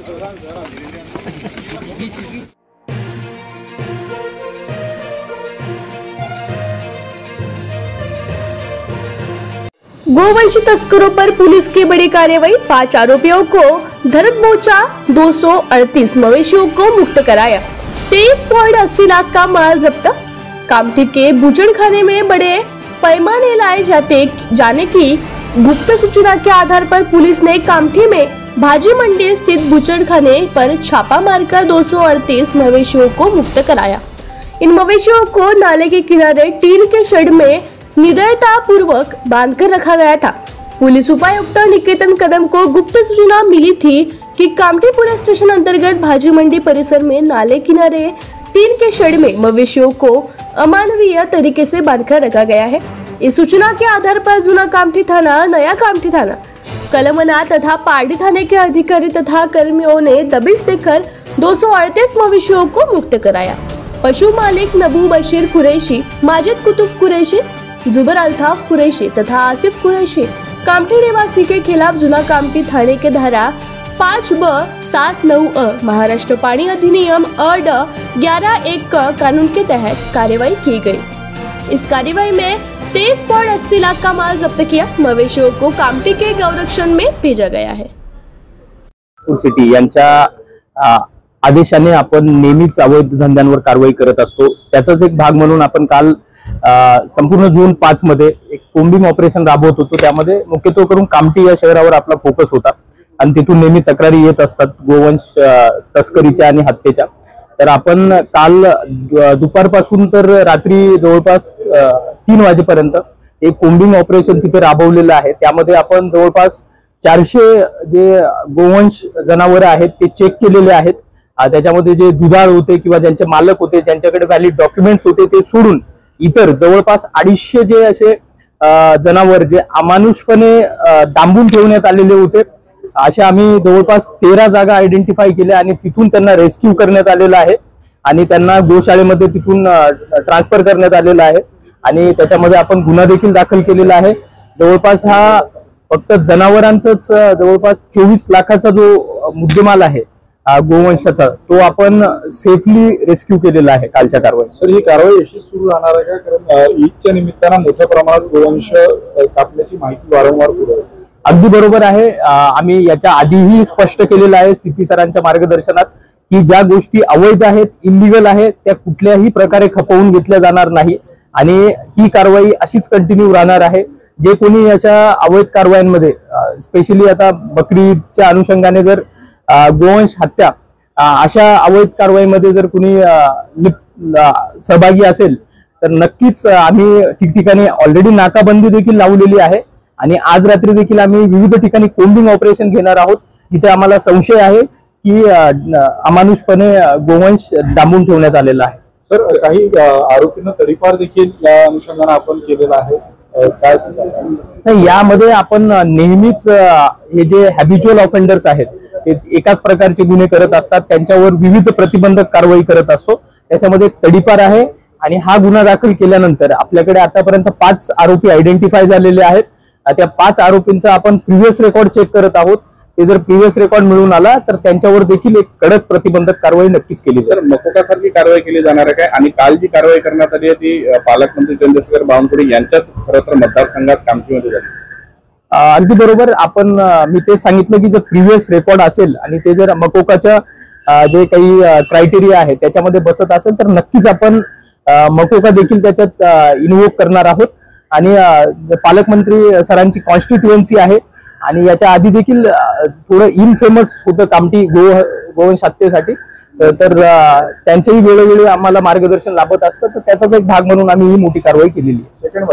गोवंश तस्करों पर पुलिस की बड़ी कार्रवाई। 5 आरोपियों को धरतबोचा, 238 मवेशियों को मुक्त कराया। 23.80 लाख का माल जब्त। कामठी के बुचड़खाने में बड़े पैमाने लाए जाने की गुप्त सूचना के आधार पर पुलिस ने कामठी में भाजी मंडी स्थित बुचड़खाने पर छापा मारकर 238 मवेशियों को मुक्त कराया। इन मवेशियों को नाले के किनारे टीन के शेड में निर्दयता पूर्वक बांधकर रखा गया था। पुलिस उपायुक्त निकेतन कदम को गुप्त सूचना मिली थी कि कामठी पुलिस स्टेशन अंतर्गत भाजी मंडी परिसर में नाले किनारे टीन के शेड में मवेशियों को अमानवीय तरीके से बांधकर रखा गया है। इस सूचना के आधार पर जूना कामठी थाना, नया कामठी थाना, कलमना तथा पारडी थाने के अधिकारी तथा कर्मियों ने दबिश देकर 238 मवेशियों को मुक्त कराया। पशु मालिक नबू बशीर कुरैशी, माजिद कुतुब कुरैशी, जुबर अल्ताफ कुरैशी तथा आसिफ कुरैशी कामठी निवासी के खिलाफ जूना कामठी थाने के धारा 5B 79A महाराष्ट्र पानी अधिनियम अड 11(1) कानून के तहत कार्रवाई की गई। इस कार्रवाई में 23.80 लाख का माल जब्त किया। मवेशियों को कामठी के गौरक्षण में भेजा गया है। सिटी यांच्या आदेशाने आपण नेहमीच अवैध धंद्यांवर कारवाई करत असतो। त्याचाच एक भाग म्हणून आपण काल संपूर्ण जून 5 मध्ये एक कोम्बिंग ऑपरेशन राबवत होतो। त्यामध्ये मुख्यत्वे करून कामठी या शहरावर आपला फोकस होता आणि तिथून नेहमी तक्रारी येत असतात गोवंश तस्करीच्या आणि हत्येच्या। तर आपण काल दुपारपासून तर रात्री जवळपास 3 वाजेपर्यंत एक कोम्बिंग ऑपरेशन तिथे राबवलेलं आहे। त्यामध्ये आपण जवळपास 400 जे गोवंश जनावरे आहेत ते चेक केलेले आहेत। त्याच्यामध्ये जे दुधाळ होते किंवा ज्यांचे मालक होते, ज्यांच्याकडे व्हॅलिड डॉक्युमेंट्स होते, ते सोडून इतर जवळपास 250 जे असे जनावर जे अमानुषपणे डांबून ठेवण्यात आलेले होते, अशा आम्ही जवळपास 13 जागा आयडेंटिफाय केल्या आणि तिथून त्यांना रेस्क्यू करण्यात आलेलं आहे आणि त्यांना गोशाळेमध्ये तिथून ट्रान्सफर करण्यात आलेलं आहे आणि त्याच्यामध्ये आपण गुन्हा देखील दाखल केलेला आहे। जवळपास हा फक्त जनावरांचाच जवळपास 24 लाखाचा जो मुद्देमाल आहे गोवंशाचा, तो आपण सेफली रेस्क्यू केलेला आहे कालच्या कारवाई। सर, ही कारवाई अशी सुरू राहणार आहे का? कारण ईदच्या निमित्तानं मोठ्या प्रमाणात गोवंश कापण्याची माहिती वारंवार पुढे येते। अगदी बरोबर आहे। आम्ही याच्या आधीही स्पष्ट केलेलं आहे सीपी सरांच्या मार्गदर्शनात की ज्या गोष्टी अवैध आहेत, इल्लीगल आहेत, त्या कुठल्याही प्रकारे खपवून घेतल्या जाणार नाही आणि ही कारवाई अशीच कंटिन्यू राहणार आहे। जे कोणी अशा अवैध कारवायांमध्ये स्पेशली आता बकरी ईदच्या अनुषंगाने जर गोवंश हत्या अशा अवैध कारवाईमध्ये जर कुणी सहभागी असेल तर नक्कीच आम्ही ठिकठिकाणी ऑलरेडी नाकाबंदी देखील लावलेली आहे आणि आज रात्री देखील आम्ही विविध ठिकाणी कोम्बिंग ऑपरेशन घेणार आहोत जिथे आम्हाला संशय आहे की अमानुषपणे गोवंश डांबून ठेवण्यात आलेला आहे। सर, काही आरोपींना तडीपार देखील या अनुषंगाने आपण केलेला आहे। नाही, यामध्ये आपण नेहमीच हे जे हॅबिच्युअल ऑफेंडर्स आहेत ते एकाच प्रकारचे गुन्हे करत असतात, त्यांच्यावर विविध प्रतिबंधक कारवाई करत असतो। त्याच्यामध्ये तडीपार आहे आणि हा गुन्हा दाखल केल्यानंतर आपल्याकडे आतापर्यंत 5 आरोपी आयडेंटिफाय झालेले आहेत। त्या 5 आरोपींचा आपण प्रिव्हियस रेकॉर्ड चेक करत आहोत। ते जर प्रिव्हियस रेकॉर्ड मिळून आला तर त्यांच्यावर देखील एक कडक प्रतिबंधक कारवाई नक्कीच केली जाईल। सर, मकोकासारखी कारवाई केली जाणार आहे काय? आणि काल जी कारवाई करण्यात आली आहे ती पालकमंत्री चंद्रशेखर बावनकुळे यांच्याच खरं तर मतदारसंघात कामठीमध्ये झाली। अगदी बरोबर। आपण मी तेच सांगितलं की जर प्रिव्हियस रेकॉर्ड असेल आणि ते जर मकोकाच्या जे काही क्रायटेरिया आहे त्याच्यामध्ये बसत असेल तर नक्कीच आपण मकोका देखील त्याच्यात इन्व्होक करणार आहोत आणि पालकमंत्री सरांची कॉन्स्टिट्युएन्सी आहे आणि याच्या आधी देखील थोडं इनफेमस होतं कामठी गोवंश हत्येसाठी, तर त्यांच्याही वेळोवेळी आम्हाला मार्गदर्शन लाभत असतं, तर त्याचाच एक भाग म्हणून आम्ही ही मोठी कारवाई केलेली आहे। सेकंड